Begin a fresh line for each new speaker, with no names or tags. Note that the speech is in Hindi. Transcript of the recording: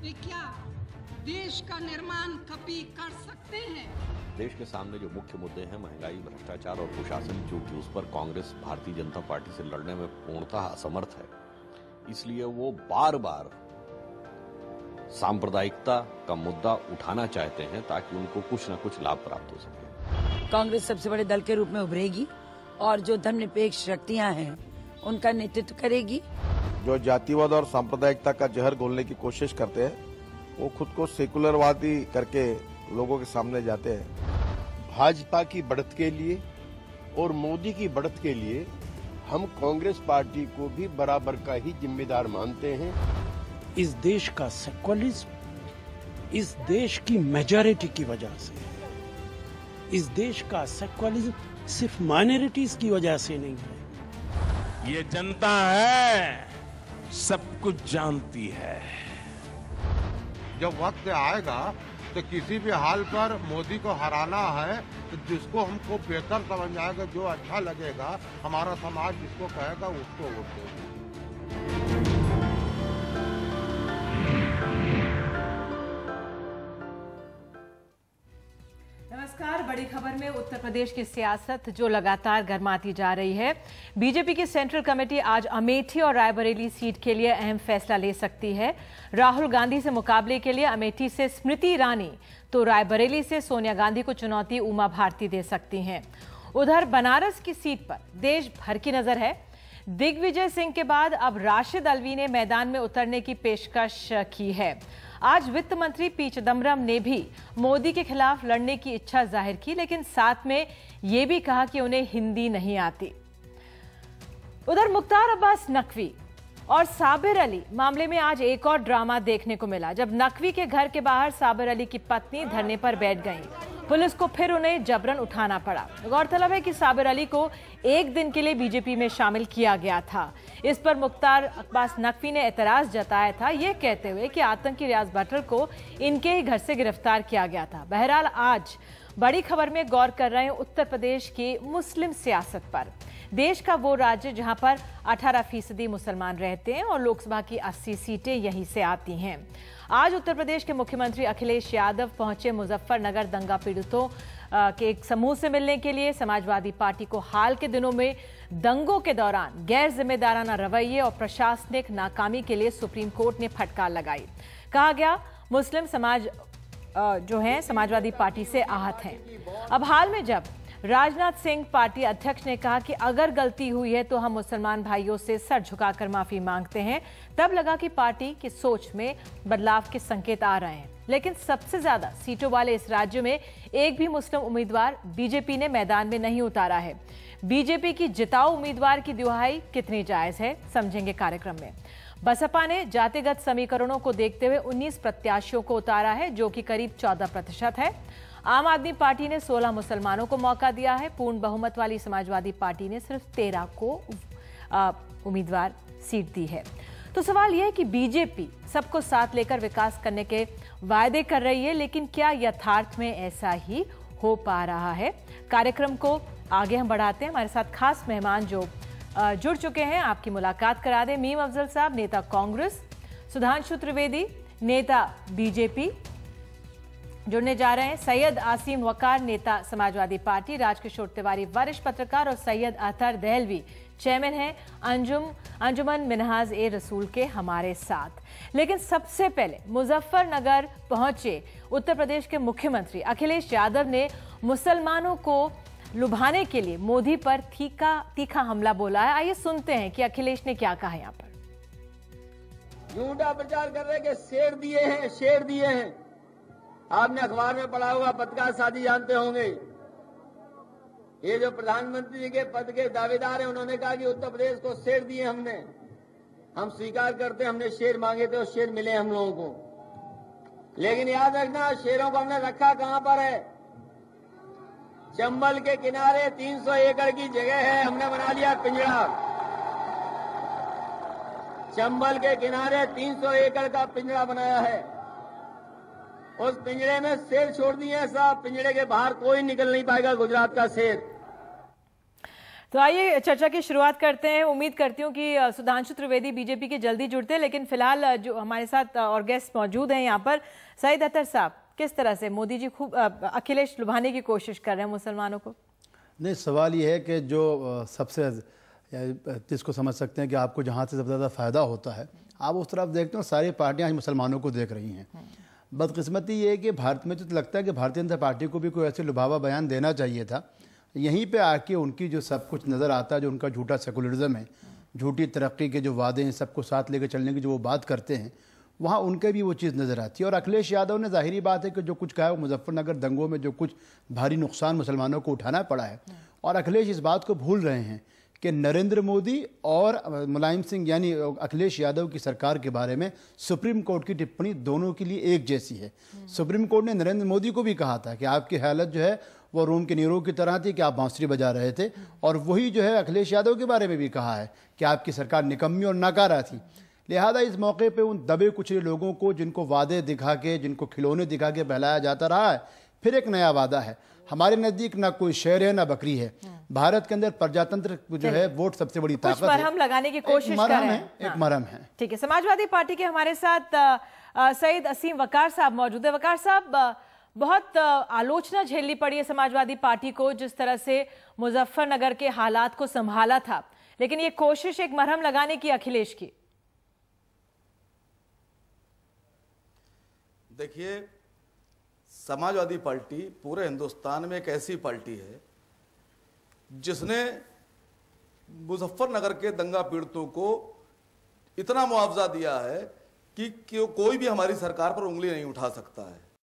वे क्या देश का निर्माण कभी कर सकते हैं?
देश के सामने जो मुख्य मुद्दे हैं, महंगाई, भ्रष्टाचार और कुशासन, क्योंकि उस पर कांग्रेस भारतीय जनता पार्टी से लड़ने में पूर्णतः असमर्थ है, इसलिए वो बार बार सांप्रदायिकता का मुद्दा उठाना चाहते हैं ताकि उनको कुछ न कुछ लाभ प्राप्त हो सके।
कांग्रेस सबसे बड़े दल के रूप में उभरेगी और जो धर्मनिरपेक्ष शक्तियां हैं उनका नेतृत्व करेगी।
जो जातिवाद और सांप्रदायिकता का जहर घोलने की कोशिश करते हैं, वो खुद को सेकुलरवादी करके लोगों के सामने जाते हैं।
भाजपा की बढ़त के लिए और मोदी की बढ़त के लिए हम कांग्रेस पार्टी को भी बराबर का ही जिम्मेदार मानते हैं।
इस देश का सेक्युलरिज्म इस देश की मेजॉरिटी की वजह से है। इस देश का सेक्युलरिज्म सिर्फ माइनॉरिटीज की वजह से नहीं है।
ये जनता है, सब कुछ जानती है।
जब वक्त आएगा तो किसी भी हाल पर मोदी को हराना है, तो जिसको हमको बेहतर समझ आएगा, जो अच्छा लगेगा, हमारा समाज जिसको कहेगा उसको वोट देगा।
नमस्कार। बड़ी खबर में उत्तर प्रदेश की सियासत जो लगातार गर्माती जा रही है। बीजेपी की सेंट्रल कमेटी आज अमेठी और रायबरेली सीट के लिए अहम फैसला ले सकती है। राहुल गांधी से मुकाबले के लिए अमेठी से स्मृति ईरानी तो रायबरेली से सोनिया गांधी को चुनौती उमा भारती दे सकती हैं। उधर बनारस की सीट पर देश भर की नजर है। दिग्विजय सिंह के बाद अब राशिद अल्वी ने मैदान में उतरने की पेशकश की है। आज वित्त मंत्री पी चिदम्बरम ने भी मोदी के खिलाफ लड़ने की इच्छा जाहिर की, लेकिन साथ में यह भी कहा कि उन्हें हिंदी नहीं आती। उधर मुख्तार अब्बास नकवी और साबिर अली मामले में आज एक और ड्रामा देखने को मिला, जब नकवी के घर के बाहर साबिर अली की पत्नी धरने पर बैठ गई। पुलिस को फिर उन्हें जबरन उठाना पड़ा। गौरतलब है कि साबिर अली को एक दिन के लिए बीजेपी में शामिल किया गया था। इस पर मुख्तार अब्बास नकवी ने एतराज जताया था, ये कहते हुए कि आतंकी रियाज भट्टर को इनके ही घर से गिरफ्तार किया गया था। बहरहाल आज बड़ी खबर में गौर कर रहे हैं उत्तर प्रदेश की मुस्लिम सियासत पर। देश का वो राज्य जहां पर 18% मुसलमान रहते हैं और लोकसभा की 80 सीटें यहीं से आती हैं। आज उत्तर प्रदेश के मुख्यमंत्री अखिलेश यादव पहुंचे मुजफ्फरनगर दंगा पीड़ितों के एक समूह से मिलने के लिए। समाजवादी पार्टी को हाल के दिनों में दंगों के दौरान गैर जिम्मेदाराना रवैये और प्रशासनिक नाकामी के लिए सुप्रीम कोर्ट ने फटकार लगाई। कहा गया मुस्लिम समाज जो है समाजवादी पार्टी से आहत हैं। अब हाल में जब राजनाथ सिंह पार्टी अध्यक्ष ने कहा कि अगर गलती हुई है तो हम मुसलमान भाइयों से सर झुकाकर माफी मांगते हैं, तब लगा कि पार्टी की सोच में बदलाव के संकेत आ रहे हैं। लेकिन सबसे ज्यादा सीटों वाले इस राज्य में एक भी मुस्लिम उम्मीदवार बीजेपी ने मैदान में नहीं उतारा है। बीजेपी की जिताऊ उम्मीदवार की दुहाई कितनी जायज है, समझेंगे कार्यक्रम में। बसपा ने जातिगत समीकरणों को देखते हुए 19 प्रत्याशियों को उतारा है, जो कि करीब 14% है। आम आदमी पार्टी ने 16 मुसलमानों को मौका दिया है। पूर्ण बहुमत वाली समाजवादी पार्टी ने सिर्फ 13 को उम्मीदवार सीट दी है। तो सवाल यह है कि बीजेपी सबको साथ लेकर विकास करने के वायदे कर रही है, लेकिन क्या यथार्थ में ऐसा ही हो पा रहा है? कार्यक्रम को आगे हम बढ़ाते हैं। हमारे साथ खास मेहमान जो जुड़ चुके हैं, आपकी मुलाकात करा दें। मीम अफजल साहब, नेता कांग्रेस, सुधांशु त्रिवेदी, नेता बीजेपी, जुड़ने जा रहे हैं। सैयद आसिम वकार, नेता समाजवादी पार्टी, राजकिशोर तिवारी, वरिष्ठ पत्रकार, और सैयद अतहर दहलवी, चेयरमैन हैं अंजुमन मिनहाज ए रसूल के हमारे साथ। लेकिन सबसे पहले मुजफ्फरनगर पहुंचे उत्तर प्रदेश के मुख्यमंत्री अखिलेश यादव ने मुसलमानों को लुभाने के लिए मोदी पर तीखा हमला बोला है। आइए सुनते हैं कि अखिलेश ने क्या कहा। यहाँ पर
झूठा प्रचार कर रहे कि शेर दिए हैं। आपने अखबार में पढ़ा होगा, पत्रकार साथी जानते होंगे। ये जो प्रधानमंत्री जी के पद के दावेदार हैं, उन्होंने कहा कि उत्तर प्रदेश को शेर दिए हमने। हम स्वीकार करते, हमने शेर मांगे थे और शेर मिले हम लोगों को। लेकिन याद रखना, शेरों को हमने रखा कहां पर है? चंबल के किनारे 300 एकड़ की जगह है, हमने बना लिया पिंजरा। चंबल के किनारे 300 एकड़ का पिंजरा बनाया है। उस पिंजरे में शेर छोड़ दिए हैं साहब। पिंजरे के बाहर कोई निकल नहीं पाएगा, गुजरात का शेर।
तो आइए चर्चा की शुरुआत करते हैं। उम्मीद करती हूँ कि सुधांशु त्रिवेदी बीजेपी के जल्दी जुड़ते हैं, लेकिन फिलहाल जो हमारे साथ और गेस्ट मौजूद हैं यहाँ पर, सईद अख्तर साहब, किस तरह से मोदी जी खूब अखिलेश लुभाने की कोशिश कर रहे हैं मुसलमानों को?
नहीं, सवाल ये है कि जो सबसे जिसको समझ सकते हैं कि आपको जहाँ से सबसे ज़्यादा फ़ायदा होता है, आप उस तरफ देखते हो सारी पार्टियाँ आज मुसलमानों को देख रही हैं। बदकिस्मती ये है कि भारत में तो लगता है कि भारतीय जनता पार्टी को भी कोई ऐसे लुभावा बयान देना चाहिए था। यहीं पे आके उनकी जो सब कुछ नज़र आता है, जो उनका झूठा सेकुलरिज्म है, झूठी तरक्की के जो वादे हैं, सबको साथ लेकर चलने की जो वो बात करते हैं, वहाँ उनके भी वो चीज़ नज़र आती है। और अखिलेश यादव ने जाहिरी बात है कि जो कुछ कहा है वो मुजफ्फरनगर दंगों में जो कुछ भारी नुकसान मुसलमानों को उठाना पड़ा है, और अखिलेश इस बात को भूल रहे हैं कि नरेंद्र मोदी और मुलायम सिंह यानी अखिलेश यादव की सरकार के बारे में सुप्रीम कोर्ट की टिप्पणी दोनों के लिए एक जैसी है। सुप्रीम कोर्ट ने नरेंद्र मोदी को भी कहा था कि आपकी हालत जो है वो रोम के नीरो की तरह थी कि आप बांसुरी बजा रहे थे, और वही जो है अखिलेश यादव के बारे में भी कहा है कि आपकी सरकार निकम्मी और नाकारा थी। लिहाजा इस मौके पे उन दबे कुचले लोगों को, जिनको वादे दिखा के, जिनको खिलौने दिखा के बहलाया जाता रहा है, फिर एक नया वादा है। हमारे नजदीक ना कोई शेर है ना बकरी है। भारत के अंदर प्रजातंत्र जो है वोट सबसे बड़ी ताकत है।
मरहम लगाने की कोशिश कर रहे हैं।
एक मरहम है।
ठीक है, समाजवादी पार्टी के हमारे साथ सईद असीम वकार साहब मौजूद है। वकार साहब, बहुत आलोचना झेलनी पड़ी है समाजवादी पार्टी को जिस तरह से मुजफ्फरनगर के हालात को संभाला था, लेकिन ये कोशिश एक मरहम लगाने की अखिलेश की।
देखिए, समाजवादी पार्टी पूरे हिंदुस्तान में एक ऐसी पार्टी है जिसने मुजफ्फरनगर के दंगा पीड़ितों को इतना मुआवजा दिया है कि कोई भी हमारी सरकार पर उंगली नहीं उठा सकता है।